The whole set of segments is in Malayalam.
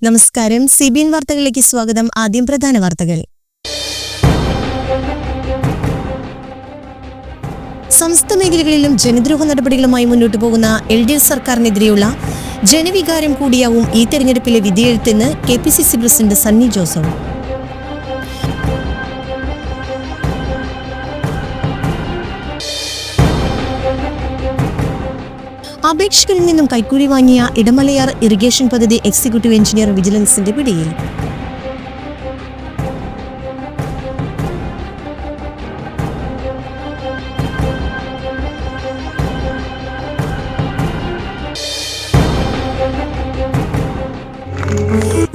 നമസ്കാരം. CBN വാർത്തകളിലേക്ക് സ്വാഗതം. ആദ്യം പ്രധാന വാർത്തകൾ. സംസ്ഥാന മേഖലകളിലും ജനദ്രോഹ നടപടികളുമായി മുന്നോട്ടു പോകുന്ന LDF സർക്കാരിനെതിരെയുള്ള ജനവികാരം കൂടിയാവും ഈ തെരഞ്ഞെടുപ്പിലെ വിധിയെഴുത്തെന്ന് KPCC പ്രസിഡന്റ് സണ്ണി ജോസഫ്. അപേക്ഷകരിൽ നിന്നും കൈക്കൂലി വാങ്ങിയ ഇടമലയാർ ഇറിഗേഷൻ പദ്ധതി എക്സിക്യൂട്ടീവ് എഞ്ചിനീയർ വിജിലൻസിന്റെ പിടിയിൽ.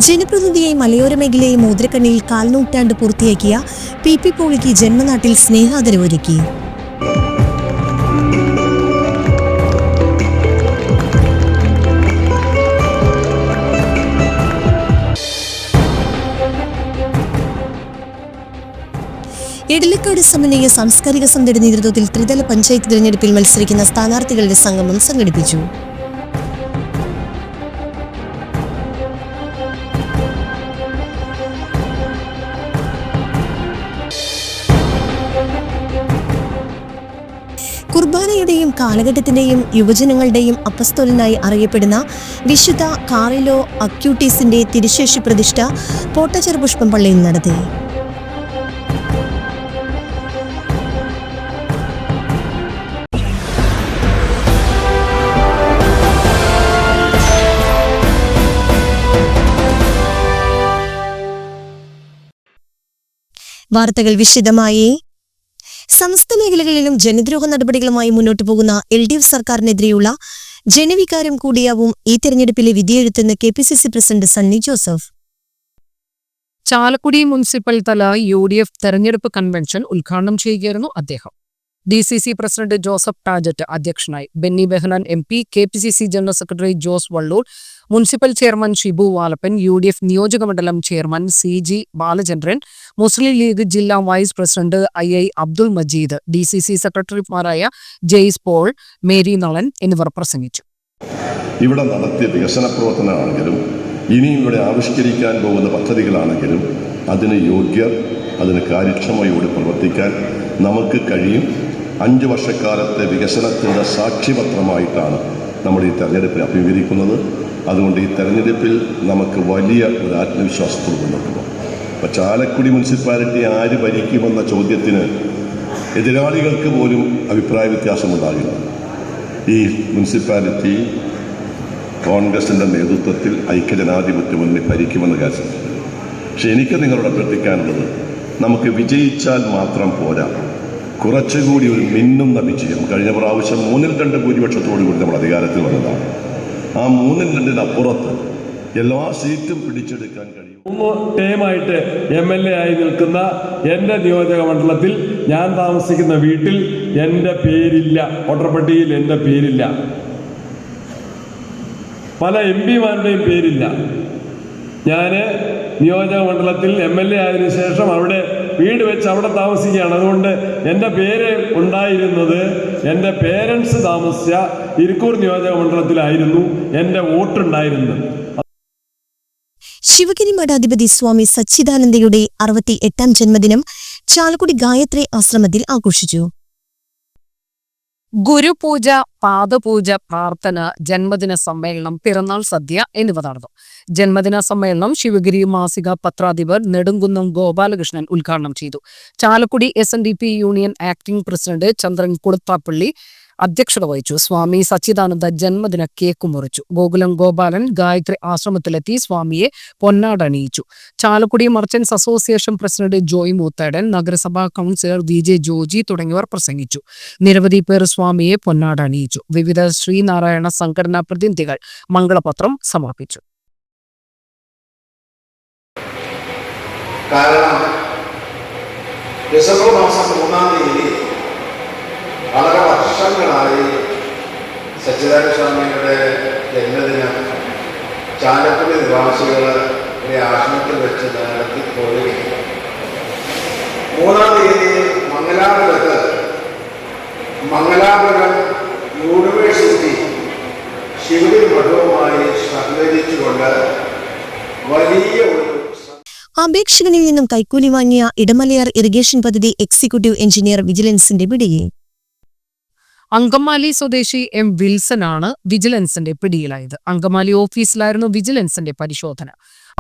ജനപ്രതിനിധിയായി മലയോര മേഖലയെ മോതിരക്കണ്ണിയിൽ കാൽനൂറ്റാണ്ട് പൂർത്തിയാക്കിയ PP പോളിക്ക് ജന്മനാട്ടിൽ സ്നേഹാദരവൊരുക്കി. എടലക്കാട് സമന്വയ സാംസ്കാരിക സമിതിയുടെ നേതൃത്വത്തിൽ ത്രിതല പഞ്ചായത്ത് തിരഞ്ഞെടുപ്പിൽ മത്സരിക്കുന്ന സ്ഥാനാർത്ഥികളുടെ സംഗമം സംഘടിപ്പിച്ചു. കുർബാനയുടെയും കാലഘട്ടത്തിന്റെയും യുവജനങ്ങളുടെയും അപ്പസ്തോലനായി അറിയപ്പെടുന്ന വിശുദ്ധ കാറിലോ അക്യൂട്ടീസിന്റെ തിരുശേഷി പ്രതിഷ്ഠ പോട്ടച്ചെറുപുഷ്പം പള്ളിയിൽ നടത്തി. വാർത്തകൾ വിശദമായി. സംസ്ഥാന മേഖലകളിലും ജനദ്രോഹ നടപടികളുമായി മുന്നോട്ടു പോകുന്ന LDF സർക്കാരിനെതിരെയുള്ള ജനവികാരം കൂടിയാവും ഈ തെരഞ്ഞെടുപ്പിലെ വിധിയെഴുത്തെന്ന് KPCC president Sunny Joseph. Chalakudy municipal തല UDF തെരഞ്ഞെടുപ്പ് കൺവെൻഷൻ ഉദ്ഘാടനം ചെയ്യുകയായിരുന്നു അദ്ദേഹം. DCC പ്രസിഡന്റ് ജോസഫ് ടാജറ്റ് അധ്യക്ഷനായി. Benny Behanan MP, KPCC general secretary Jose Vallur, municipal chairman Shibu Valappan, UDF നിയോജകമണ്ഡലം ചെയർമാൻ CG ബാലചന്ദ്രൻ, മുസ്ലിം ലീഗ് ജില്ലാ vice president II Abdul Majeed, DCC സെക്രട്ടറിമാരായ ജെയ്സ് പോൾ, മേരി നളൻ എന്നിവർ പ്രസംഗിച്ചു. ഇവിടെ നടത്തിയ വികസന പ്രവർത്തനമാണെങ്കിലും ഇനിയും ഇവിടെ ആവിഷ്കരിക്കാൻ പോകുന്ന പദ്ധതികളാണെങ്കിലും അതിന് യോഗ്യർ, അതിന് കാര്യക്ഷമയോടെ പ്രവർത്തിക്കാൻ നമുക്ക് കഴിയും. 5 വർഷക്കാലത്തെ വികസനത്തിൻ്റെ സാക്ഷ്യപത്രമായിട്ടാണ് നമ്മൾ ഈ തെരഞ്ഞെടുപ്പിൽ അഭിമുഖീകരിക്കുന്നത്. അതുകൊണ്ട് ഈ തെരഞ്ഞെടുപ്പിൽ നമുക്ക് വലിയ ഒരു ആത്മവിശ്വാസത്തോട് മുന്നോട്ട് പോകും. അപ്പോൾ ചാലക്കുടി മുനിസിപ്പാലിറ്റി ആര് ഭരിക്കുമെന്ന ചോദ്യത്തിന് എതിരാളികൾക്ക് പോലും അഭിപ്രായ വ്യത്യാസമുണ്ടാകില്ല. ഈ മുനിസിപ്പാലിറ്റി കോൺഗ്രസിൻ്റെ നേതൃത്വത്തിൽ ഐക്യജനാധിപത്യ മുന്നണി ഭരിക്കുമെന്ന് കാര്യം. പക്ഷെ എനിക്ക് നിങ്ങളോട് അഭ്യർത്ഥിക്കാനുള്ളത്, നമുക്ക് വിജയിച്ചാൽ മാത്രം പോരാ, കുറച്ചുകൂടി ഒരു മിന്നുന്ന വിജയം. കഴിഞ്ഞ പ്രാവശ്യം 3-2 ഭൂരിപക്ഷത്തോടു കൂടി നമ്മൾ അധികാരത്തിൽ വന്നതാണ്. ആ 3-2-അപ്പുറത്ത് എല്ലാ സീറ്റും പിടിച്ചെടുക്കാൻ കഴിയും. 3 ടേമായിട്ട് MLA ആയി നിൽക്കുന്ന എൻ്റെ നിയോജക മണ്ഡലത്തിൽ ഞാൻ താമസിക്കുന്ന വീട്ടിൽ എൻ്റെ പേരില്ല, വോട്ടർ പട്ടികയിൽ എൻ്റെ പേരില്ല. പല MPമാരുടെയും പേരില്ല. ഞാൻ നിയോജക മണ്ഡലത്തിൽ MLA ആയതിനു ശേഷം അവിടെ വീട് വെച്ച് അവിടെ താമസിക്കുകയാണ്. അതുകൊണ്ട് എൻ്റെ പേര് ഉണ്ടായിരുന്നത് എൻ്റെ പേരൻസ് താമസിച്ച ഇരിക്കൂർ നിയോജക മണ്ഡലത്തിലായിരുന്നു എൻ്റെ വോട്ടുണ്ടായിരുന്നത്. ശിവഗിരി മഠാധിപതി സ്വാമി സച്ചിദാനന്ദയുടെ 68ാം ജന്മദിനം ചാലക്കുടി ഗായത്രി ആശ്രമത്തിൽ ആഘോഷിച്ചു. ഗുരുപൂജ, പാദപൂജ, പ്രാർത്ഥന, ജന്മദിന സമ്മേളനം, പിറന്നാൾ സദ്യ എന്നിവ നടന്നു. ജന്മദിന സമ്മേളനം ശിവഗിരി മാസിക പത്രാധിപർ നെടുങ്കുന്നം ഗോപാലകൃഷ്ണൻ ഉദ്ഘാടനം ചെയ്തു. Chalakudy SNDP union acting president Chandran Kuluthappally അധ്യക്ഷത വഹിച്ചു. സ്വാമി സച്ചിദാനന്ദ ജന്മദിന കേക്ക് മുറിച്ചു. ഗോകുലം ഗോപാലൻ ഗായത്രി ആശ്രമത്തിലെത്തി സ്വാമിയെ പൊന്നാടണിയിച്ചു. Chalakudy merchants association president Joy Moothedan, നഗരസഭാ കൗൺസിലർ VJ ജോജി തുടങ്ങിയവർ പ്രസംഗിച്ചു. നിരവധി പേർ സ്വാമിയെ പൊന്നാടണിയിച്ചു. വിവിധ ശ്രീനാരായണ സംഘടനാ പ്രതിനിധികൾ മംഗളപത്രം സമർപ്പിച്ചു. ഡിസംബർ മാസം 3-ാം തീയതി വളരെ വർഷങ്ങളായി സച്ചിദാനന്ദ സ്വാമിയുടെ ജന്മദിനം ചാലക്കുടി നിവാസികളുടെ ആശ്രമത്തിൽ വെച്ച് നടത്തിപ്പോവുകയാണ്. 3-ാം തീയതി മംഗലാപുരം യൂണിവേഴ്സിറ്റി ശിവഗിരി മഠവുമായി സഹകരിച്ചുകൊണ്ട് വലിയ ഒരു അപേക്ഷകനിൽ നിന്നും കൈക്കൂലി വാങ്ങിയ ഇടമലയാർ ഇറിഗേഷൻ പദ്ധതി എക്സിക്യൂട്ടീവ് എഞ്ചിനീയർ വിജിലൻസിന്റെ പിടിയിൽ. അങ്കമാലി സ്വദേശി എം വിൽസൺ ആണ് വിജിലൻസിന്റെ പിടിയിലായത്. അങ്കമാലി ഓഫീസിലായിരുന്നു വിജിലൻസിന്റെ പരിശോധന.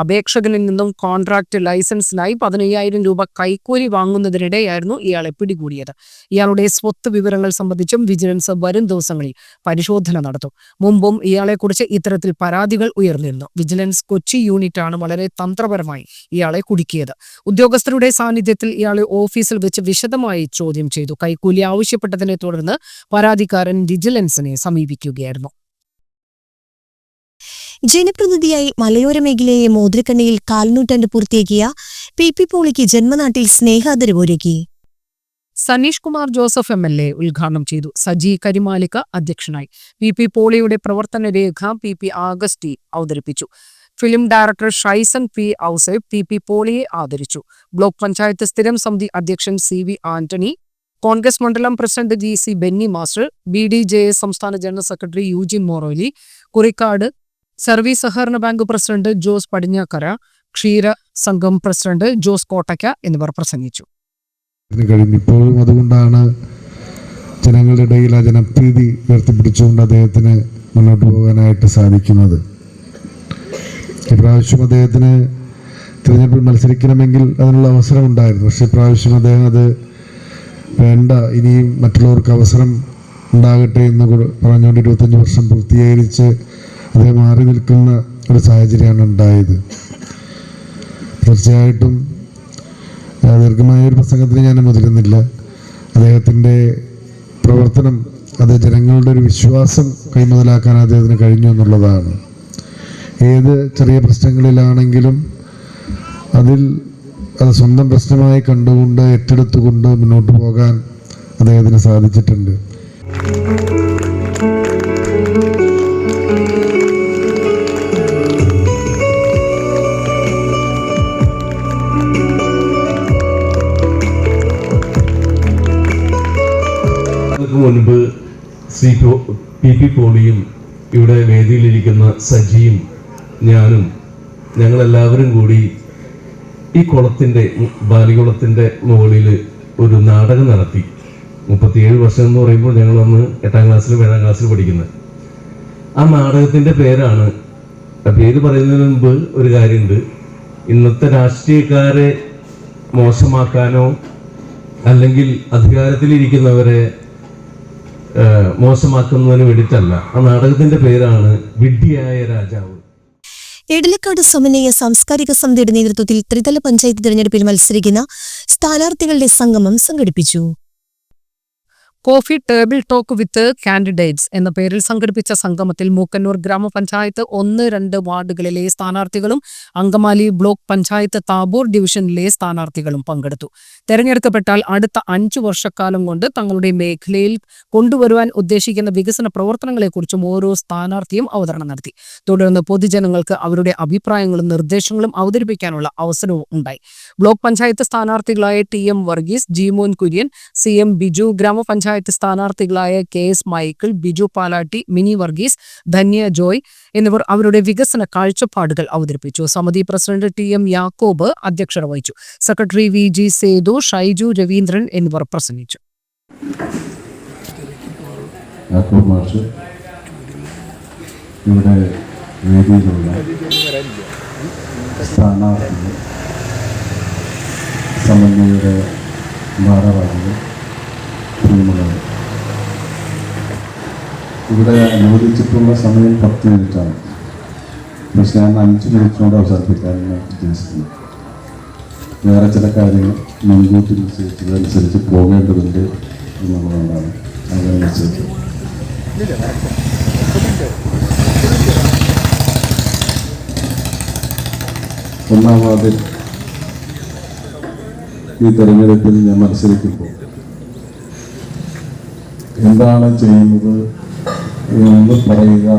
അപേക്ഷകനിൽ നിന്നും കോൺട്രാക്ട് ലൈസൻസിനായി 15,000 രൂപ കൈക്കൂലി വാങ്ങുന്നതിനിടെയായിരുന്നു ഇയാളെ പിടികൂടിയത്. ഇയാളുടെ സ്വത്ത് വിവരങ്ങൾ സംബന്ധിച്ചും വിജിലൻസ് വരും ദിവസങ്ങളിൽ പരിശോധന നടത്തും. മുമ്പും ഇയാളെക്കുറിച്ച് ഇത്തരത്തിൽ പരാതികൾ ഉയർന്നിരുന്നു. വിജിലൻസ് കൊച്ചി യൂണിറ്റാണ് വളരെ തന്ത്രപരമായി ഇയാളെ കുടുക്കിയത്. ഉദ്യോഗസ്ഥരുടെ സാന്നിധ്യത്തിൽ ഇയാളെ ഓഫീസിൽ വെച്ച് വിശദമായി ചോദ്യം ചെയ്തു. കൈക്കൂലി ആവശ്യപ്പെട്ടതിനെ തുടർന്ന് പരാതിക്കാരൻ വിജിലൻസിനെ സമീപിക്കുകയായിരുന്നു. ജനപ്രതിനിധിയായി മലയോര മേഖലയെ മോതിരക്കണ്ണിയിൽ കാൽനൂറ്റാണ്ട് പൂർത്തിയാക്കിയ പി പോളിക്ക് ജന്മനാട്ടിൽ സ്നേഹാദരവൊരുക്കി. സനീഷ് കുമാർ ജോസഫ് MLA ഉദ്ഘാടനം ചെയ്തു. സജി കരിമാലിക്ക അധ്യക്ഷനായി. പി പോളിയുടെ പ്രവർത്തന രേഖ പി ആഗസ്റ്റി അവതരിപ്പിച്ചു. Film director Shaison P Ouseph P പോളിയെ ആദരിച്ചു. ബ്ലോക്ക് പഞ്ചായത്ത് സ്ഥിരം സമിതി അധ്യക്ഷൻ CV ആന്റണി, കോൺഗ്രസ് മണ്ഡലം president GC Benny master, BDJS സംസ്ഥാന ജനറൽ സെക്രട്ടറി യൂജിൻ മൊറോലി, കുറിക്കാട് സർവീസ് സഹകരണ ബാങ്ക് പ്രസിഡന്റ് ജോസ് പടിഞ്ഞാക്കര, ക്ഷീര സംഘം പ്രസിഡന്റ് ജോസ് കോട്ടയ്ക്ക എന്നിവർ പ്രസംഗിച്ചു. ഇപ്പോഴും അതുകൊണ്ടാണ് ജനങ്ങളുടെ ഇടയിൽ ആ ജനപ്രീതി ഉയർത്തിപ്പിടിച്ചുകൊണ്ട് അദ്ദേഹത്തിന് മുന്നോട്ട് പോകാനായിട്ട് സാധിക്കുന്നത്. ഇപ്രാവശ്യം അദ്ദേഹത്തിന് തിരഞ്ഞെടുപ്പിൽ മത്സരിക്കണമെങ്കിൽ അതിനുള്ള അവസരം ഉണ്ടായിരുന്നു. പക്ഷെ ഇപ്രാവശ്യം അദ്ദേഹം അത് വേണ്ട, ഇനിയും മറ്റുള്ളവർക്ക് അവസരം ഉണ്ടാകട്ടെ എന്ന് പറഞ്ഞുകൊണ്ട് 25 വർഷം പൂർത്തീകരിച്ച് അദ്ദേഹം മാറി നിൽക്കുന്ന ഒരു സാഹചര്യമാണ് ഉണ്ടായത്. തീർച്ചയായിട്ടും ദീർഘമായ ഒരു പ്രസംഗത്തിന് ഞാൻ മുതിരുന്നില്ല. അദ്ദേഹത്തിൻ്റെ പ്രവർത്തനം അത് ജനങ്ങളുടെ ഒരു വിശ്വാസം കൈമുതലാക്കാൻ അദ്ദേഹത്തിന് കഴിഞ്ഞു എന്നുള്ളതാണ്. ഏത് ചെറിയ പ്രശ്നങ്ങളിലാണെങ്കിലും അത് സ്വന്തം പ്രശ്നമായി കണ്ടുകൊണ്ട് ഏറ്റെടുത്തുകൊണ്ട് മുന്നോട്ട് പോകാൻ അദ്ദേഹത്തിന് സാധിച്ചിട്ടുണ്ട്. മുൻപ് ശ്രീ പി പോളിയും ഇവിടെ വേദിയിലിരിക്കുന്ന സജിയും ഞാനും ഞങ്ങളെല്ലാവരും കൂടി ഈ ബാലികുളത്തിൻ്റെ മുകളിൽ ഒരു നാടകം നടത്തി. 37 വർഷം എന്ന് പറയുമ്പോൾ ഞങ്ങൾ അന്ന് 8ാം ക്ലാസ്സിലും 7ാം ക്ലാസ്സിലും പഠിക്കുന്നത്. ആ നാടകത്തിൻ്റെ പേരാണ്, പേര് പറയുന്നതിന് മുമ്പ് ഒരു കാര്യമുണ്ട്. ഇന്നത്തെ രാഷ്ട്രീയക്കാരെ മോശമാക്കാനോ അല്ലെങ്കിൽ അധികാരത്തിലിരിക്കുന്നവരെ മോശമാക്കുന്നതിന് വേണ്ടിയിട്ടല്ല. ആ നാടകത്തിന്റെ പേരാണ് വിഡ്ഢിയായ രാജാവ്. എടലക്കാട് സമന്വയ സാംസ്കാരിക സമിതിയുടെ നേതൃത്വത്തിൽ ത്രിതല പഞ്ചായത്ത് തിരഞ്ഞെടുപ്പിൽ മത്സരിക്കുന്ന സ്ഥാനാർത്ഥികളുടെ സംഗമം സംഘടിപ്പിച്ചു. Coffee table talk with candidates എന്ന പേരിൽ സംഘടിപ്പിച്ച സംഗമത്തിൽ മൂക്കന്നൂർ ഗ്രാമപഞ്ചായത്ത് 1-2 വാർഡുകളിലെ സ്ഥാനാർത്ഥികളും അങ്കമാലി ബ്ലോക്ക് പഞ്ചായത്ത് താബൂർ ഡിവിഷനിലെ സ്ഥാനാർത്ഥികളും പങ്കെടുത്തു. തെരഞ്ഞെടുക്കപ്പെട്ടാൽ അടുത്ത 5 വർഷക്കാലം കൊണ്ട് തങ്ങളുടെ മേഖലയിൽ കൊണ്ടുവരുവാൻ ഉദ്ദേശിക്കുന്ന വികസന പ്രവർത്തനങ്ങളെക്കുറിച്ചും ഓരോ സ്ഥാനാർത്ഥിയും അവതരണം നടത്തി. തുടർന്ന് പൊതുജനങ്ങൾക്ക് അവരുടെ അഭിപ്രായങ്ങളും നിർദ്ദേശങ്ങളും അവതരിപ്പിക്കാനുള്ള അവസരവും ഉണ്ടായി. ബ്ലോക്ക് പഞ്ചായത്ത് സ്ഥാനാർത്ഥികളായ TM വർഗീസ്, ജിമോൻ കുര്യൻ, CM ബിജു, ഗ്രാമപഞ്ചായത്ത് സ്ഥാനാർത്ഥികളായ KS മൈക്കിൾ, ബിജു പാലാട്ടി, മിനി വർഗീസ്, ധന്യ ജോയ് എന്നിവർ അവരുടെ വികസന കാഴ്ചപ്പാടുകൾ അവതരിപ്പിച്ചു. സമിതി പ്രസിഡന്റ് TM യാക്കോബ് അധ്യക്ഷത വഹിച്ചു. സെക്രട്ടറി VG സേതു, ഷൈജു, രവീന്ദ്രൻ എന്നിവർ പ്രസംഗിച്ചു. സമന്വയയുടെ ഭാരവാഹികൾ, ഇവിടെ അനുവദിച്ചിട്ടുള്ള സമയം 10 മിനിറ്റാണ്. പക്ഷെ ഞാൻ 5 മിനിറ്റിനോട് അവസാനിപ്പിക്കാനാണ് ഉദ്ദേശിക്കുന്നത്. വേറെ ചില കാര്യങ്ങൾ മുൻകൂട്ടി നിശ്ചയിച്ചതനുസരിച്ച് പോകേണ്ടതുണ്ട് എന്നുള്ളതുകൊണ്ടാണ് അങ്ങനെ നിശ്ചയിച്ചത്. ഒന്നാം വാർഡിൽ ഈ തെരഞ്ഞെടുപ്പിൽ ഞാൻ മത്സരിക്കുമ്പോൾ എന്താണ് ചെയ്യുന്നത് എന്ന് പറയുക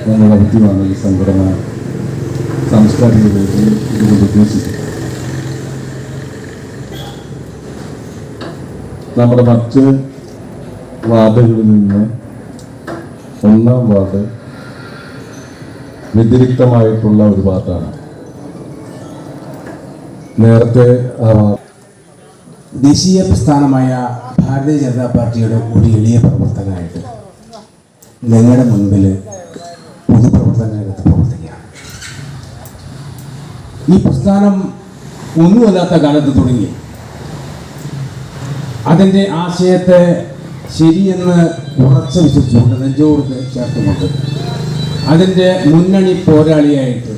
എന്നുള്ള വ്യക്തിയാണ് ഈ സംഘടന സാംസ്കാരിക വേദിയിൽ ഇതുകൊണ്ട് ഉദ്ദേശിക്കുന്നത്. നമ്മുടെ മറ്റ് വാർഡുകളിൽ നിന്ന് 1ാം വാർഡ് വ്യതിരിക്തമായിട്ടുള്ള ഒരു വാർഡാണ്. നേരത്തെ ദേശീയ പ്രസ്ഥാനമായ ഭാരതീയ ജനതാ പാർട്ടിയുടെ ഒരു എളിയ പ്രവർത്തകനായിട്ട് നിങ്ങളുടെ മുൻപിൽ പൊതുപ്രവർത്തന രംഗത്ത് പ്രവർത്തിക്കുകയാണ്. ഈ പ്രസ്ഥാനം ഒന്നുമല്ലാത്ത കാലത്ത് തുടങ്ങി അതിൻ്റെ ആശയത്തെ ശരിയെന്ന് ഉറച്ചു വിശ്വസിച്ചുകൊണ്ട് നെഞ്ചോട് ചേർത്തുകൊണ്ട് അതിൻ്റെ മുന്നണി പോരാളിയായിട്ട്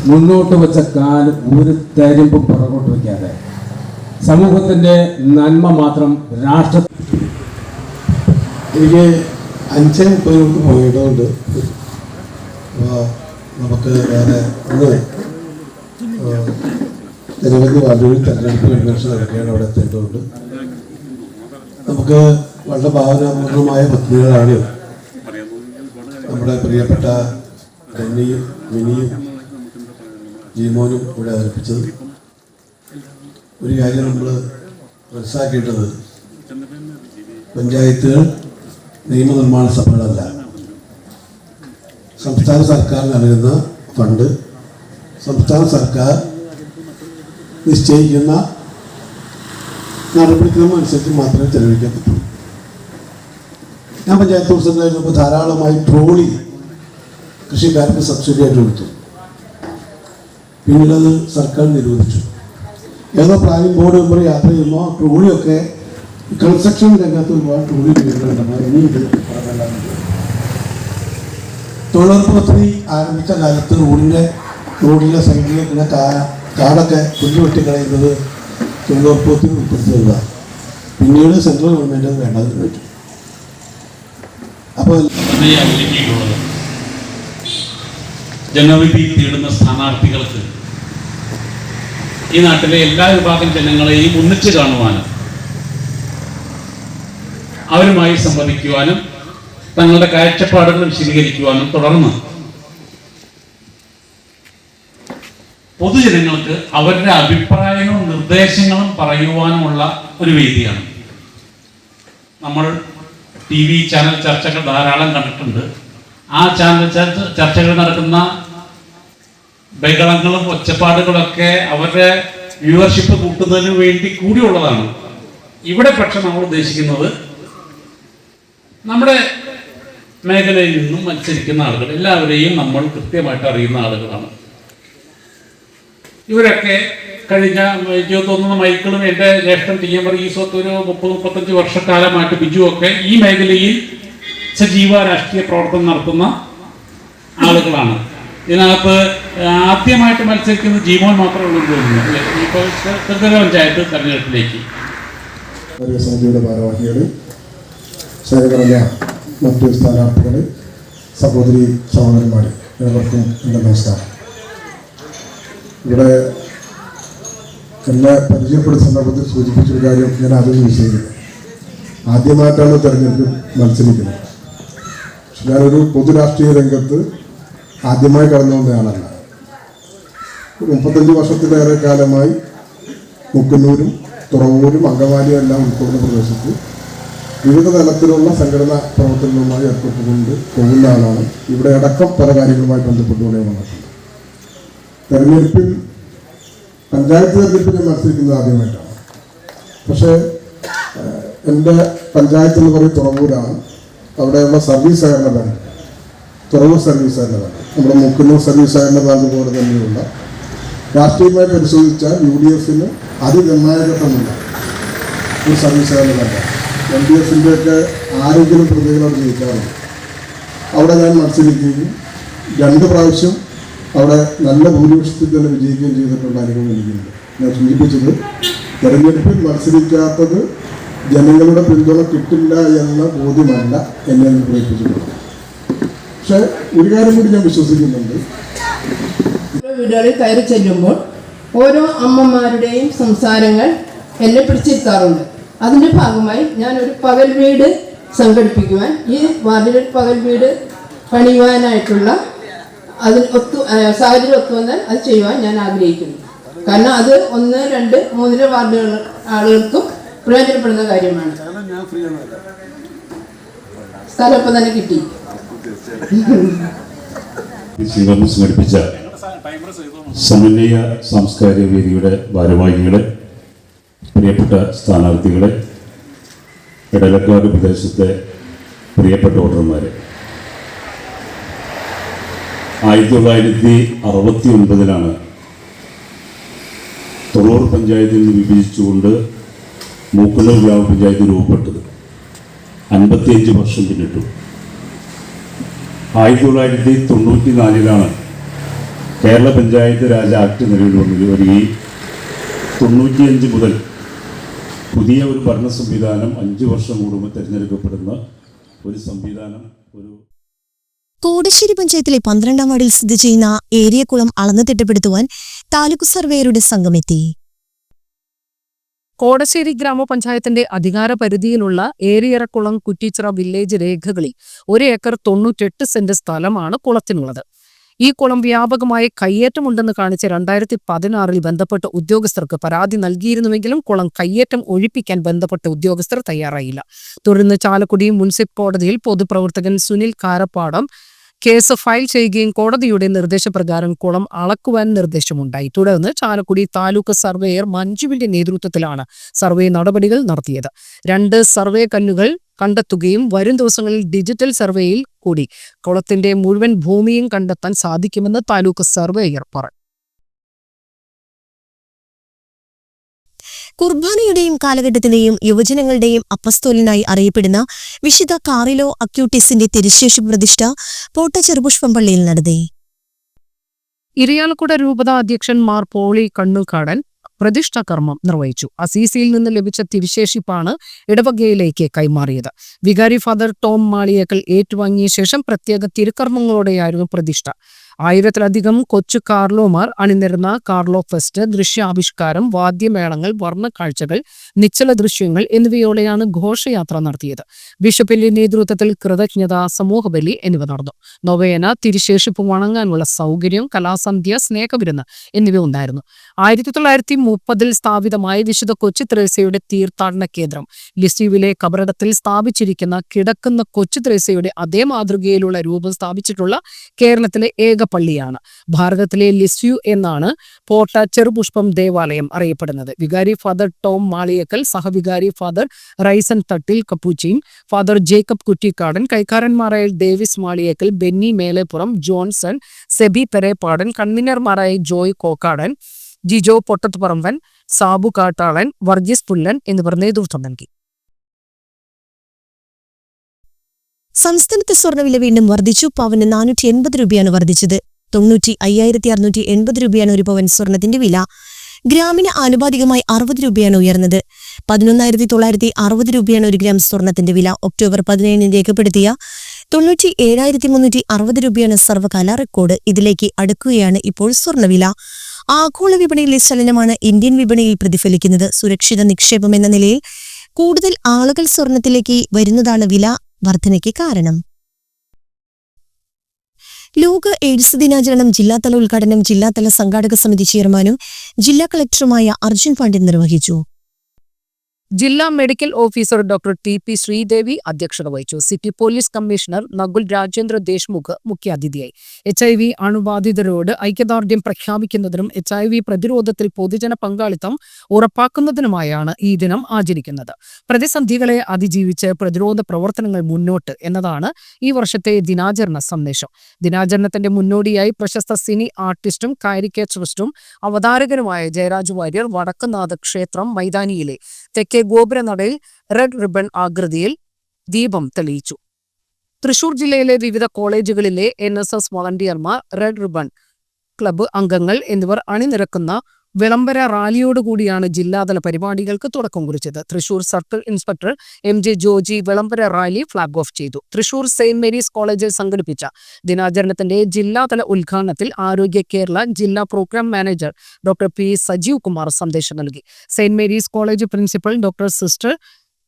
മുന്നോട്ട് വെച്ച കാല് ഒരു തരിമ്പും പുറകോട്ട് വയ്ക്കാതെ സമൂഹത്തിൻ്റെ നന്മ മാത്രം രാഷ്ട്ര എനിക്ക് 5:30 പോയതുകൊണ്ട് നമുക്ക് വേറെ നിരവധി വാർഡുകളിൽ തെരഞ്ഞെടുപ്പ് കൺവെൻഷൻ നടക്കുകയാണ്. അവിടെ എത്തേണ്ടതുകൊണ്ട് നമുക്ക് വളരെ ഭാവനാപൂർണമായ പദ്ധതികളാണ് നമ്മുടെ പ്രിയപ്പെട്ട ഡെന്നിയും മിനിയും ജീമോനും ഇവിടെ അവതരിപ്പിച്ചത്. ഒരു കാര്യം നമ്മൾ മനസ്സിലാക്കേണ്ടത് പഞ്ചായത്തുകൾ നിയമനിർമ്മാണ സഭകളല്ല. സംസ്ഥാന സർക്കാർ നൽകുന്ന ഫണ്ട് സംസ്ഥാന സർക്കാർ നിശ്ചയിക്കുന്ന നടപടിക്രമം അനുസരിച്ച് മാത്രമേ ചെലവഴിക്കാൻ പറ്റൂ. ഞാൻ പഞ്ചായത്ത് പ്രസിഡന്റായിരുന്നപ്പോൾ ധാരാളമായി ട്രോളി കൃഷിക്കാർക്ക് സബ്സിഡി ആയിട്ട് കൊടുത്തു. പിന്നീട് അത് സർക്കാർ നിരോധിച്ചു. ഏതോ പ്ലാനിംഗ് ബോർഡ് മെമ്പർ യാത്ര ചെയ്യുമ്പോൾ ട്രോളിയൊക്കെ കൺസ്ട്രക്ഷൻ രംഗത്ത് ഒരുപാട് ട്രോളി വീടുകളുണ്ടാകും. ഇനിയുണ്ട് തൊഴിലുറപ്പ് പദ്ധതി ആരംഭിച്ച കാലത്ത് റോഡിൻ്റെ സൈഡിൽ ഇങ്ങനെ കാടൊക്കെ പുല്ല് വെട്ടിക്കളയുന്നത് തൊഴിലുറപ്പ് പദ്ധതി ഉൾപ്പെടുത്തുക. പിന്നീട് സെൻട്രൽ ഗവൺമെൻറ് അത് വേണ്ടത് വെച്ചു. അപ്പോൾ ജനവിധി തേടുന്ന സ്ഥാനാർത്ഥികൾക്ക് ഈ നാട്ടിലെ എല്ലാ വിഭാഗം ജനങ്ങളെയും ഒന്നിച്ചു കാണുവാനും അവരുമായി സംവദിക്കുവാനും തങ്ങളുടെ കാഴ്ചപ്പാടുകൾ വിശദീകരിക്കുവാനും തുടർന്ന് പൊതുജനങ്ങൾക്ക് അവരുടെ അഭിപ്രായങ്ങളും നിർദ്ദേശങ്ങളും പറയുവാനുമുള്ള ഒരു വേദിയാണ്. നമ്മൾ TV ചാനൽ ചർച്ചകൾ ധാരാളം കണ്ടിട്ടുണ്ട്. ആ ചാനൽ ചർച്ചകൾ നടക്കുന്ന ബഹളങ്ങളും ഒച്ചപ്പാടുകളൊക്കെ അവരുടെ വ്യൂവർഷിപ്പ് കൂട്ടുന്നതിന് വേണ്ടി കൂടിയുള്ളതാണ്. ഇവിടെ പക്ഷെ നമ്മൾ ഉദ്ദേശിക്കുന്നത് നമ്മുടെ മേഖലയിൽ നിന്നും മത്സരിക്കുന്ന ആളുകൾ എല്ലാവരെയും നമ്മൾ കൃത്യമായിട്ട് അറിയുന്ന ആളുകളാണ്. ഇവരൊക്കെ കഴിഞ്ഞ എനിക്ക് തോന്നുന്ന മൈക്കിളും എൻ്റെ ജ്യേഷ്ഠൻ TM വർഗീസൊക്കെ ഒരു 30-35 വർഷക്കാലമായിട്ട് ബിജുവൊക്കെ ഈ മേഖലയിൽ സജീവ രാഷ്ട്രീയ പ്രവർത്തനം നടത്തുന്ന ആളുകളാണ്. ഇതിനകത്ത് ആദ്യമായിട്ട് മത്സരിക്കുന്നത് ജീമോൻ മാത്രമേ ഉള്ളൂ തോന്നുന്നു. ഇപ്പോൾ ത്രിതല പഞ്ചായത്ത് തെരഞ്ഞെടുപ്പിലേക്ക് സമിതിയുടെ ഭാരവാഹികൾ, ശേഖരഞ്ഞ മറ്റ് സ്ഥാനാർത്ഥികൾ, സഹോദരി സഹോദരന്മാർ, ഏവർക്കും എൻ്റെ നമസ്കാരം. ഇവിടെ എന്നെ പരിചയപ്പെടുന്ന സന്ദർഭത്തിൽ സൂചിപ്പിച്ചൊരു കാര്യം ഞാൻ ആദ്യം വിശദീകരിക്കും. ആദ്യമായിട്ടാണ് തെരഞ്ഞെടുപ്പിൽ മത്സരിക്കുന്നത്. പക്ഷെ ഞാനൊരു പൊതുരാഷ്ട്രീയ രംഗത്ത് ആദ്യമായി കടന്നു വന്നയാളല്ല. 35 വർഷത്തിലേറെ കാലമായി മുക്കുന്നൂരും തുറവൂരും അങ്കമാലിയും എല്ലാം ഉൾക്കൊള്ളുന്ന പ്രദേശത്ത് വിവിധ തലത്തിലുള്ള സംഘടനാ പ്രവർത്തനങ്ങളുമായി ഏർപ്പെട്ടുകൊണ്ട് പോകുന്ന ആളാണ്. ഇവിടെ അടക്കം പല കാര്യങ്ങളുമായി ബന്ധപ്പെട്ടുകൊണ്ട് വന്നിട്ടുണ്ട്. തെരഞ്ഞെടുപ്പിൽ പഞ്ചായത്ത് തെരഞ്ഞെടുപ്പിൽ ഞാൻ മത്സരിക്കുന്നത് ആദ്യമായിട്ടാണ്. പക്ഷേ എൻ്റെ പഞ്ചായത്ത് എന്ന് പറയും തുറവൂരാണ്. അവിടെയുള്ള സർവീസ് സഹകരണ ബാങ്ക്, തുറവൂർ സർവീസ് സഹകരണ ബാങ്ക്, നമ്മുടെ മുക്കുന്നൂർ സർവീസ് സഹകരണ ബാങ്ക് പോലെ തന്നെയുള്ള രാഷ്ട്രീയമായി പരിശോധിച്ചാൽ UDFന് അതിനിർണായകത്വമില്ല ഒരു സർവീസ് സഹകരണ ബാങ്ക്. LDFിൻ്റെയൊക്കെ ആരെങ്കിലും പ്രതികളോട് ജയിക്കാറുണ്ട്. അവിടെ ഞാൻ മത്സരിക്കുകയും 2 പ്രാവശ്യം അവിടെ നല്ല ഭൂരിപക്ഷത്തിൽ തന്നെ വിജയിക്കുകയും ചെയ്തിട്ടുള്ള അനുഭവം എനിക്കുണ്ട്. ഞാൻ സൂചിപ്പിച്ചത് തെരഞ്ഞെടുപ്പിൽ മത്സരിക്കാത്തത് ജനങ്ങളുടെ പിന്തുണ കിട്ടില്ല എന്ന ബോധ്യമല്ല എന്നെ പ്രേരിപ്പിച്ചിട്ടുള്ളത്. പക്ഷെ ഒരു കാര്യം കൂടി ഞാൻ വിശ്വസിക്കുന്നുണ്ട്. വീടുകളിൽ കയറി ചെല്ലുമ്പോൾ ഓരോ അമ്മമാരുടെയും സംസാരങ്ങൾ എന്നെ പിടിച്ചിരുത്താറുണ്ട്. അതിൻ്റെ ഭാഗമായി ഞാനൊരു പകൽ വീട് സംഘടിപ്പിക്കുവാൻ, ഈ വാർഡിൽ പകൽ വീട് പണിയുവാനായിട്ടുള്ള അതിന് സാഹചര്യം ഒത്തുവന്നാൽ അത് ചെയ്യുവാൻ ഞാൻ ആഗ്രഹിക്കുന്നു. കാരണം അത് 1, 2, 3 വാർഡുകൾ ആളുകൾക്കും പ്രയോജനപ്പെടുന്ന കാര്യമാണ്. സ്ഥലം ഇപ്പം തന്നെ കിട്ടി. സംഘടിപ്പിച്ച സമന്വയ സാംസ്കാരിക വേദിയുടെ ഭാരവാഹികളെ, പ്രിയപ്പെട്ട സ്ഥാനാർത്ഥികളെ, ഇടലക്കാട് പ്രദേശത്തെ പ്രിയപ്പെട്ട വോട്ടർമാരെ, 1969 തൊള്ളൂർ പഞ്ചായത്തിൽ നിന്ന് വിഭജിച്ചുകൊണ്ട് മൂക്കുന്നൂർ ഗ്രാമപഞ്ചായത്ത് രൂപപ്പെട്ടത്. 55 വർഷം പിന്നിട്ടു. 1994 കേരള പഞ്ചായത്ത് രാജ് ആക്ട് നിലവിൽ വരികയും 95 മുതൽ പുതിയ ഒരു ഭരണ സംവിധാനം 5 വർഷം കൂടുമ്പോൾ തിരഞ്ഞെടുക്കപ്പെടുന്ന ഒരു സംവിധാനം. കോടശ്ശേരി പഞ്ചായത്തിലെ 12ാം വാർഡിൽ സ്ഥിതി ചെയ്യുന്ന ഏരിയക്കുളം അളന്നു തിട്ടപ്പെടുത്തുവാൻ താലൂക്ക് സർവേയറുടെ സംഘമെത്തി. കോടശ്ശേരി ഗ്രാമപഞ്ചായത്തിന്റെ അധികാര പരിധിയിലുള്ള ഏരിയറക്കുളം കുറ്റിച്ചിറ വില്ലേജ് രേഖകളിൽ 1 ഏക്കർ 98 സെന്റ് സ്ഥലമാണ് കുളത്തിനുള്ളത്. ഈ കുളം വ്യാപകമായി കയ്യേറ്റമുണ്ടെന്ന് കാണിച്ച് 2016 ബന്ധപ്പെട്ട ഉദ്യോഗസ്ഥർക്ക് പരാതി നൽകിയിരുന്നുവെങ്കിലും കുളം കയ്യേറ്റം ഒഴിപ്പിക്കാൻ ബന്ധപ്പെട്ട ഉദ്യോഗസ്ഥർ തയ്യാറായില്ല. തുടർന്ന് ചാലക്കുടി മുനിസിപ്പൽ കോടതിയിൽ പൊതുപ്രവർത്തകൻ സുനിൽ കാരപ്പാടം കേസ് ഫയൽ ചെയ്യുകയും കോടതിയുടെ നിർദ്ദേശപ്രകാരം കുളം അളക്കുവാൻ നിർദ്ദേശമുണ്ടായി. തുടർന്ന് ചാലക്കുടി താലൂക്ക് സർവേയർ മഞ്ജുവിന്റെ നേതൃത്വത്തിലാണ് സർവേ നടപടികൾ നടത്തിയത്. 2 സർവേ കല്ലുകൾ കണ്ടെത്തുകയും വരും ദിവസങ്ങളിൽ ഡിജിറ്റൽ സർവേയിൽ കൂടി കുളത്തിന്റെ മുഴുവൻ ഭൂമിയും കണ്ടെത്താൻ സാധിക്കുമെന്ന് താലൂക്ക് സർവേയർ പറഞ്ഞു. കുർബാനയുടെയും കാലഘട്ടത്തിന്റെയും യുവജനങ്ങളുടെയും അപ്പസ്തോലനായി അറിയപ്പെടുന്ന വിശുദ്ധ കാറിലോ അക്യൂട്ടിസിന്റെ തിരുശേഷ പ്രതിഷ്ഠ പോട്ട ചെറുപുഷ്പം പള്ളിയിൽ നടത്തി. ഇരിയാലക്കുട രൂപത അധ്യക്ഷൻ മാർ പോളി കണ്ണുകാടൻ പ്രതിഷ്ഠാകർമ്മം നിർവഹിച്ചു. അസീസിയിൽ നിന്ന് ലഭിച്ച തിരുശേഷിപ്പാണ് ഇടവകയിലേക്ക് കൈമാറിയത്. വികാരി ഫാദർ ടോം മാളിയേക്കൽ ഏറ്റുവാങ്ങിയ ശേഷം പ്രത്യേക തിരുക്കർമ്മങ്ങളോടെയായിരുന്നു പ്രതിഷ്ഠ. 1000-ലധികം കൊച്ചു കാർലോമാർ അണിനിരുന്ന കാർലോ ഫെസ്റ്റ്, ദൃശ്യാവിഷ്കാരം, വാദ്യമേളങ്ങൾ, വർണ്ണക്കാഴ്ചകൾ, നിശ്ചല ദൃശ്യങ്ങൾ എന്നിവയോടെയാണ് ഘോഷയാത്ര നടത്തിയത്. ബിഷപ്പിന്റെ നേതൃത്വത്തിൽ കൃതജ്ഞത, സമൂഹബലി എന്നിവ നടന്നു. നൊവേന, തിരുശേഷിപ്പ് വണങ്ങാനുള്ള സൗകര്യം, കലാസന്ധ്യ, സ്നേഹവിരുന്ന് എന്നിവ ഉണ്ടായിരുന്നു. 1930 സ്ഥാപിതമായ വിശുദ്ധ കൊച്ചു ത്രേസ്യയുടെ തീർത്ഥാടന കേന്ദ്രം ലിസ്യുവിലെ കബറിടത്തിൽ സ്ഥാപിച്ചിരിക്കുന്ന കിടക്കുന്ന കൊച്ചു ത്രേസ്യയുടെ അതേ മാതൃകയിലുള്ള രൂപം സ്ഥാപിച്ചിട്ടുള്ള കേരളത്തിലെ ഏക പള്ളിയാണ്. ഭാരതത്തിലെ ലിസ്യു എന്നാണ് പോട്ട ചെറുപുഷ്പം ദേവാലയം അറിയപ്പെടുന്നത്. വികാരി ഫാദർ ടോം മാളിയേക്കൽ, സഹവികാരി father Raisen Thattil Capuchin, father Jacob Kuttikkadan, കൈക്കാരന്മാരായ ഡേവിസ് മാളിയേക്കൽ, ബെന്നി മേലെപ്പുറം, ജോൺസൺ, സെബി പെരേപ്പാടൻ, കൺവീനർമാരായ ജോയ് കോക്കാടൻ, ജിജോ പൊട്ടത്തുപറമ്പൻ, സാബു കാട്ടാളൻ, വർഗീസ് പുല്ലൻ എന്നിവർ നേതൃത്വം നൽകി. സംസ്ഥാനത്തെ സ്വർണ്ണവില വീണ്ടും വർദ്ധിച്ചു. പവന് 480 രൂപയാണ് വർദ്ധിച്ചത്. 95,680 രൂപയാണ് ഒരു പവൻ സ്വർണത്തിന്റെ വില. ഗ്രാമിന് ആനുപാതികമായി 60 രൂപയാണ് ഉയർന്നത്. 11,960 രൂപയാണ് 1 ഗ്രാം സ്വർണത്തിന്റെ വില. ഒക്ടോബർ 17 രേഖപ്പെടുത്തിയ 97,360 രൂപയാണ് സർവകാല റെക്കോർഡ്. ഇതിലേക്ക് അടുക്കുകയാണ് ഇപ്പോൾ സ്വർണ്ണവില. ആഗോള വിപണിയിലെ ചലനമാണ് ഇന്ത്യൻ വിപണിയിൽ പ്രതിഫലിക്കുന്നത്. സുരക്ഷിത നിക്ഷേപം എന്ന നിലയിൽ കൂടുതൽ ആളുകൾ സ്വർണത്തിലേക്ക് വരുന്നതാണ് വില വർധനയ്ക്ക് കാരണം. ലോക എയ്ഡ്സ് ദിനാചരണം ജില്ലാതല ഉദ്ഘാടനം ജില്ലാതല സംഘാടക സമിതി ചെയർമാനും ജില്ലാ കളക്ടറുമായ അർജുൻ പാണ്ഡ്യൻ നിർവഹിച്ചു. ജില്ലാ medical officer doctor T P. Sreedevi അധ്യക്ഷത വഹിച്ചു. City police commissioner Nakul Rajendra Deshmukh മുഖ്യാതിഥിയായി. HIV അണുബാധിതരോട് ഐക്യദാർഢ്യം പ്രഖ്യാപിക്കുന്നതിനും HIV പ്രതിരോധത്തിൽ പൊതുജന പങ്കാളിത്തം ഉറപ്പാക്കുന്നതിനുമായാണ് ഈ ദിനം ആചരിക്കുന്നത്. പ്രതിസന്ധികളെ അതിജീവിച്ച് പ്രതിരോധ പ്രവർത്തനങ്ങൾ മുന്നോട്ട് എന്നതാണ് ഈ വർഷത്തെ ദിനാചരണ സന്ദേശം. ദിനാചരണത്തിന്റെ മുന്നോടിയായി പ്രശസ്ത സിനി ആർട്ടിസ്റ്റും കാരിക്കേച്ചറിസ്റ്റും അവതാരകനുമായ ജയരാജ് വാര്യർ വടക്കുന്നാഥ ക്ഷേത്രം മൈതാനിയിലെ തെക്കേ ഗോപുരനടയിൽ റെഡ് റിബൺ ആകൃതിയിൽ ദീപം തെളിയിച്ചു. തൃശൂർ ജില്ലയിലെ വിവിധ കോളേജുകളിലെ NSS വോളണ്ടിയർമാർ, റെഡ് റിബൺ ക്ലബ്ബ് അംഗങ്ങൾ എന്നിവർ അണിനിരക്കുന്ന വിളംബര റാലിയോടുകൂടിയാണ് ജില്ലാതല പരിപാടികൾക്ക് തുടക്കം കുറിച്ചത്. Thrissur circle inspector MJ Joji വിളംബര റാലി ഫ്ളാഗ് ഓഫ് ചെയ്തു. തൃശൂർ സെയിന്റ് മേരീസ് കോളേജിൽ സംഘടിപ്പിച്ച ദിനാചരണത്തിന്റെ ജില്ലാതല ഉദ്ഘാടനത്തിൽ ആരോഗ്യ കേരള ജില്ലാ program manager doctor P. Sajeev Kumar സന്ദേശം നൽകി. Saint Mary's college principal doctor sister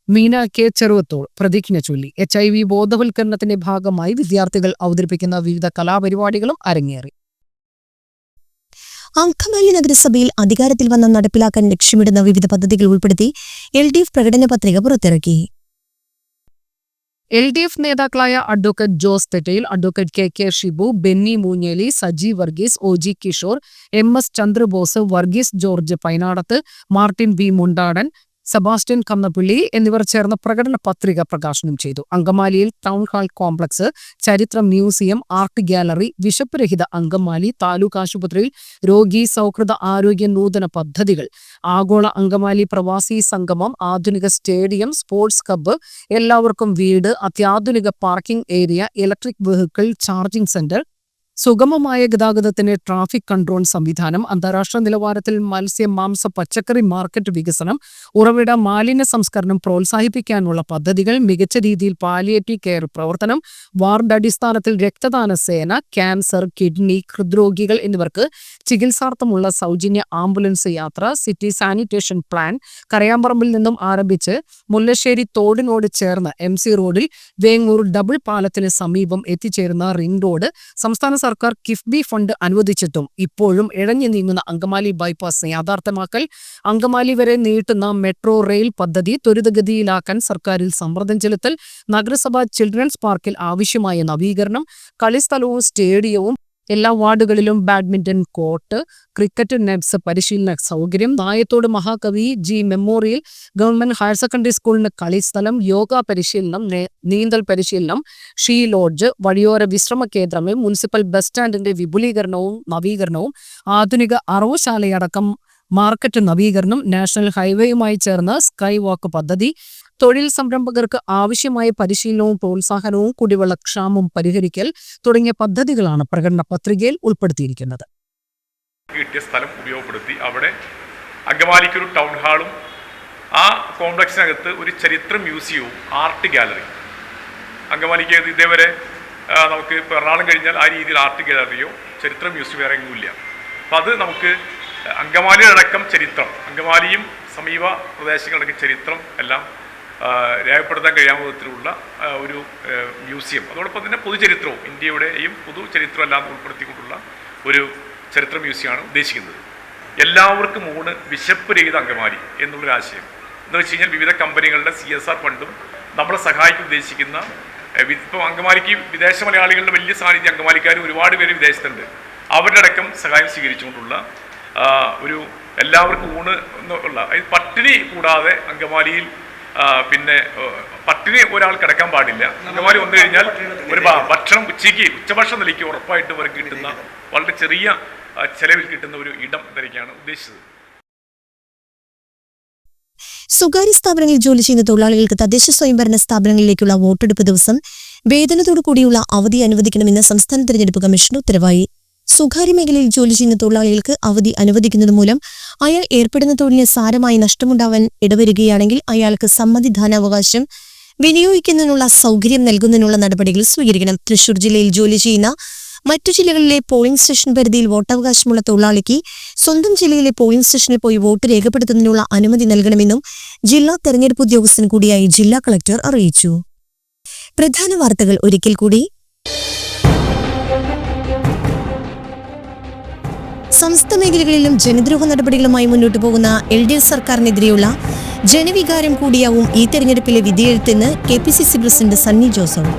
Meena K Cheruvathol പ്രതിജ്ഞ ചൊല്ലി. HIV ബോധവൽക്കരണത്തിന്റെ ഭാഗമായി വിദ്യാർത്ഥികൾ അവതരിപ്പിക്കുന്ന വിവിധ കലാപരിപാടികളും അരങ്ങേറി. അങ്കമാലി നഗരസഭയിൽ അധികാരത്തിൽ വന്ന നടപ്പിലാക്കാൻ ലക്ഷ്യമിടുന്ന വിവിധ പദ്ധതികൾ ഉൾപ്പെടുത്തി LDF പ്രകടന പത്രിക പുറത്തിറക്കി. LDF നേതാക്കളായ advocate Jose Thettayil, advocate KK Shibu, Benny Moonjely, Saji Varghese, OG Kishore, MS Chandrabose, Varghese George Painadath, Martin B Mundadan, Sebastian Kannappally എന്നിവർ ചേർന്ന് പ്രകടന പത്രിക പ്രകാശനം ചെയ്തു. അങ്കമാലിയിൽ ടൗൺ ഹാൾ കോംപ്ലക്സ്, ചരിത്ര മ്യൂസിയം, ആർട്ട് ഗാലറി, വിശപ്പ് രഹിത അങ്കമാലി, താലൂക്ക് ആശുപത്രിയിൽ രോഗി സൗഹൃദ ആരോഗ്യ നൂതന പദ്ധതികൾ, ആഗോള അങ്കമാലി പ്രവാസി സംഗമം, ആധുനിക സ്റ്റേഡിയം, സ്പോർട്സ് ഹബ്ബ്, എല്ലാവർക്കും വീട്, അത്യാധുനിക parking area, electric vehicle charging centre, സുഗമമായ ഗതാഗതത്തിന് ട്രാഫിക് കൺട്രോൾ സംവിധാനം, അന്താരാഷ്ട്ര നിലവാരത്തിൽ മത്സ്യ മാംസ പച്ചക്കറി മാർക്കറ്റ് വികസനം, ഉറവിട മാലിന്യ സംസ്കരണം പ്രോത്സാഹിപ്പിക്കാനുള്ള പദ്ധതികൾ, മികച്ച രീതിയിൽ പാലിയേറ്റീവ് കെയർ പ്രവർത്തനം, വാർഡ് അടിസ്ഥാനത്തിൽ രക്തദാന സേന, ക്യാൻസർ, കിഡ്നി, ഹൃദ്രോഗികൾ എന്നിവർക്ക് ചികിത്സാർത്ഥമുള്ള സൗജന്യ ആംബുലൻസ് യാത്ര, സിറ്റി സാനിറ്റേഷൻ പ്ലാൻ, കരയാമ്പറമ്പിൽ നിന്നും ആരംഭിച്ച് മുല്ലശ്ശേരി തോടിനോട് ചേർന്ന് MC റോഡിൽ വേങ്ങൂർ ഡബിൾ പാലത്തിന് സമീപം എത്തിച്ചേരുന്ന റിംഗ് റോഡ്, സംസ്ഥാന സർക്കാർ കിഫ്ബി ഫണ്ട് അനുവദിച്ചിട്ടും ഇപ്പോഴും ഇഴഞ്ഞു നീങ്ങുന്ന അങ്കമാലി ബൈപ്പാസ് യാഥാർത്ഥ്യമാക്കൽ, അങ്കമാലി വരെ നീട്ടുന്ന മെട്രോ റെയിൽ പദ്ധതി ത്വരിതഗതിയിലാക്കാൻ സർക്കാരിൽ സമ്മർദ്ദം ചെലുത്തൽ, നഗരസഭ ചിൽഡ്രൻസ് പാർക്കിൽ ആവശ്യമായ നവീകരണം, കളിസ്ഥലവും സ്റ്റേഡിയവും, എല്ലാ വാർഡുകളിലും ബാഡ്മിന്റൺ കോർട്ട്, ക്രിക്കറ്റ് നെറ്റ്സ് പരിശീലന സൗകര്യം, നായത്തോട് മഹാകവി G memorial government higher secondary സ്കൂളിന് കളിസ്ഥലം, യോഗ പരിശീലനം, നീന്തൽ പരിശീലനം, ഷീ ലോഡ്ജ്, വഴിയോര വിശ്രമ കേന്ദ്രങ്ങൾ, മുനിസിപ്പൽ ബസ് സ്റ്റാൻഡിന്റെ വിപുലീകരണവും നവീകരണവും, ആധുനിക അറവുശാലയടക്കം മാർക്കറ്റ് നവീകരണം, നാഷണൽ ഹൈവേയുമായി ചേർന്ന് സ്കൈ വാക്ക് പദ്ധതി, തൊഴിൽ സംരംഭകർക്ക് ആവശ്യമായ പരിശീലനവും പ്രോത്സാഹനവും, കുടിവെള്ളക്ഷാമം പരിഹരിക്കൽ തുടങ്ങിയ പദ്ധതികളാണ് പ്രകടന പത്രികയിൽ ഉൾപ്പെടുത്തിയിരിക്കുന്നത്. കിട്ടിയ സ്ഥലം ഉപയോഗപ്പെടുത്തി അവിടെ അങ്കമാലിക്കൊരു ടൗൺ ഹാളും ആ കോംപ്ലക്സിനകത്ത് ഒരു ചരിത്ര മ്യൂസിയവും ആർട്ട് ഗാലറി. അങ്കമാലിക്ക് ഇതേവരെ നമുക്ക് ഇപ്പോൾ എറണാകുളം കഴിഞ്ഞാൽ ആ രീതിയിൽ ആർട്ട് ഗാലറിയോ ചരിത്ര മ്യൂസിയം വേറെ എങ്ങുമില്ല. അപ്പം അത് നമുക്ക് അങ്കമാലിയടക്കം ചരിത്രം, അങ്കമാലിയും സമീപ പ്രദേശങ്ങളടക്കം ചരിത്രം എല്ലാം രേഖപ്പെടുത്താൻ കഴിയാവുന്ന വിധത്തിലുള്ള ഒരു മ്യൂസിയം, അതോടൊപ്പം തന്നെ പൊതുചരിത്രവും ഇന്ത്യയുടെയും പൊതുചരിത്രം എല്ലാം ഉൾപ്പെടുത്തിക്കൊണ്ടുള്ള ഒരു ചരിത്ര മ്യൂസിയമാണ് ഉദ്ദേശിക്കുന്നത്. എല്ലാവർക്കും ഊണ്, വിശപ്പ് രഹിത അങ്കമാലി എന്നുള്ളൊരാശയം എന്ന് വെച്ച് കഴിഞ്ഞാൽ വിവിധ കമ്പനികളുടെ CSR ഫണ്ടും നമ്മളെ സഹായിക്കാൻ ഉദ്ദേശിക്കുന്ന, ഇപ്പോൾ അങ്കമാലിക്ക് വിദേശ മലയാളികളുടെ വലിയ സാന്നിധ്യം, അങ്കമാലിക്കാർ ഒരുപാട് പേര് വിദേശത്തുണ്ട്, അവരുടെ അടക്കം സഹായം സ്വീകരിച്ചുകൊണ്ടുള്ള ഒരു എല്ലാവർക്കും ഊണ് എന്നുള്ള, പട്ടിണി കൂടാതെ അങ്കമാലിയിൽ പിന്നെ പട്ടിണി ഒരാൾ കിടക്കാൻ പാടില്ല. അങ്കമാലി വന്നു കഴിഞ്ഞാൽ ഒരു ഭക്ഷണം ഉച്ചഭക്ഷണം നിലയ്ക്ക് ഉറപ്പായിട്ട് അവർക്ക് കിട്ടുന്ന വളരെ ചെറിയ ചെലവിൽ കിട്ടുന്ന ഒരു ഇടം എന്നൊക്കെയാണ് ഉദ്ദേശിച്ചത്. സ്വകാര്യ സ്ഥാപനങ്ങളിൽ ജോലി ചെയ്യുന്ന തൊഴിലാളികൾക്ക് തദ്ദേശ സ്വയംഭരണ സ്ഥാപനങ്ങളിലേക്കുള്ള വോട്ടെടുപ്പ് ദിവസം വേതനത്തോടു കൂടിയുള്ള അവധി അനുവദിക്കണമെന്ന് സംസ്ഥാന തെരഞ്ഞെടുപ്പ് കമ്മീഷൻ ഉത്തരവായി. സ്വകാര്യ മേഖലയിൽ ജോലി ചെയ്യുന്ന തൊഴിലാളികൾക്ക് അവധി അനുവദിക്കുന്നത് മൂലം അയാൾ ഏർപ്പെടുന്ന തൊഴിലിന് സാരമായി നഷ്ടമുണ്ടാവാൻ ഇടവരികയാണെങ്കിൽ അയാൾക്ക് സമ്മതിദാനാവകാശം വിനിയോഗിക്കുന്നതിനുള്ള സൗകര്യം നൽകുന്നതിനുള്ള നടപടികൾ സ്വീകരിക്കണം. തൃശൂർ ജില്ലയിൽ ജോലി ചെയ്യുന്ന മറ്റു ജില്ലകളിലെ പോളിംഗ് സ്റ്റേഷൻ പരിധിയിൽ വോട്ടവകാശമുള്ള തൊഴിലാളിക്ക് സ്വന്തം ജില്ലയിലെ പോളിംഗ് സ്റ്റേഷനിൽ പോയി വോട്ട് രേഖപ്പെടുത്തുന്നതിനുള്ള അനുമതി നൽകണമെന്നും ജില്ലാ തെരഞ്ഞെടുപ്പ് ഉദ്യോഗസ്ഥൻ കൂടിയായി ജില്ലാ കളക്ടർ അറിയിച്ചു. പ്രധാന വാർത്തകൾ ഒരിക്കൽ കൂടി. സംസ്ഥാന മേഖലകളിലും ജനദ്രോഹ നടപടികളുമായി മുന്നോട്ടു പോകുന്ന LDF സർക്കാരിനെതിരെയുള്ള ജനവികാരം കൂടിയാവും ഈ തെരഞ്ഞെടുപ്പിലെ വിധിയെഴുത്തെന്ന് KPCC പ്രസിഡന്റ് സണ്ണി ജോസഫ്.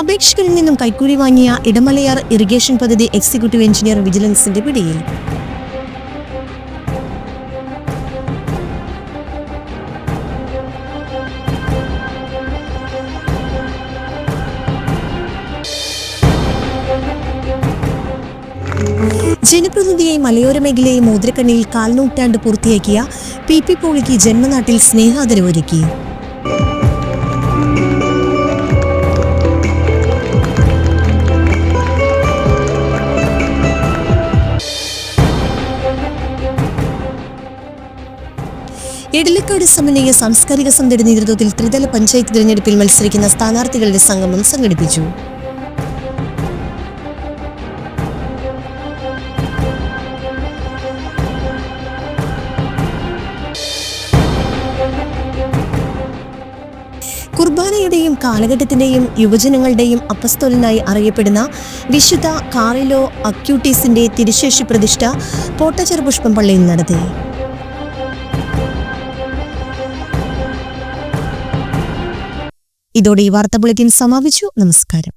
അപേക്ഷകരിൽ നിന്നും കൈക്കൂലി വാങ്ങിയ ഇടമലയാർ ഇറിഗേഷൻ പദ്ധതി എക്സിക്യൂട്ടീവ് എഞ്ചിനീയർ വിജിലൻസിന്റെ പിടിയിൽ. ജനപ്രതിനിധിയായി മലയോര മേഖലയെ മോതിരക്കണ്ണിയിൽ കാൽനൂറ്റാണ്ട് പൂർത്തിയാക്കിയ PP പോളിക്ക് ജന്മനാട്ടിൽ സ്നേഹാദരവൊരുക്കി. ഇടലക്കാട് സമന്വയ സാംസ്കാരിക സമിതിയുടെ നേതൃത്വത്തിൽ ത്രിതല പഞ്ചായത്ത് തിരഞ്ഞെടുപ്പിൽ മത്സരിക്കുന്ന സ്ഥാനാർത്ഥികളുടെ സംഗമം സംഘടിപ്പിച്ചു. കുർബാനയുടെയും കാലഘട്ടത്തിന്റെയും യുവജനങ്ങളുടെയും അപ്പസ്തോലനായി അറിയപ്പെടുന്ന വിശുദ്ധ കാറിലോ അക്യൂട്ടീസിന്റെ തിരുശേഷി പ്രതിഷ്ഠ പോട്ടച്ചെറുപുഷ്പം പള്ളിയിൽ നടത്തി. ഇതോടെ ഈ വാർത്താ ബുള്ളറ്റിൻ സമാപിച്ചു. നമസ്കാരം.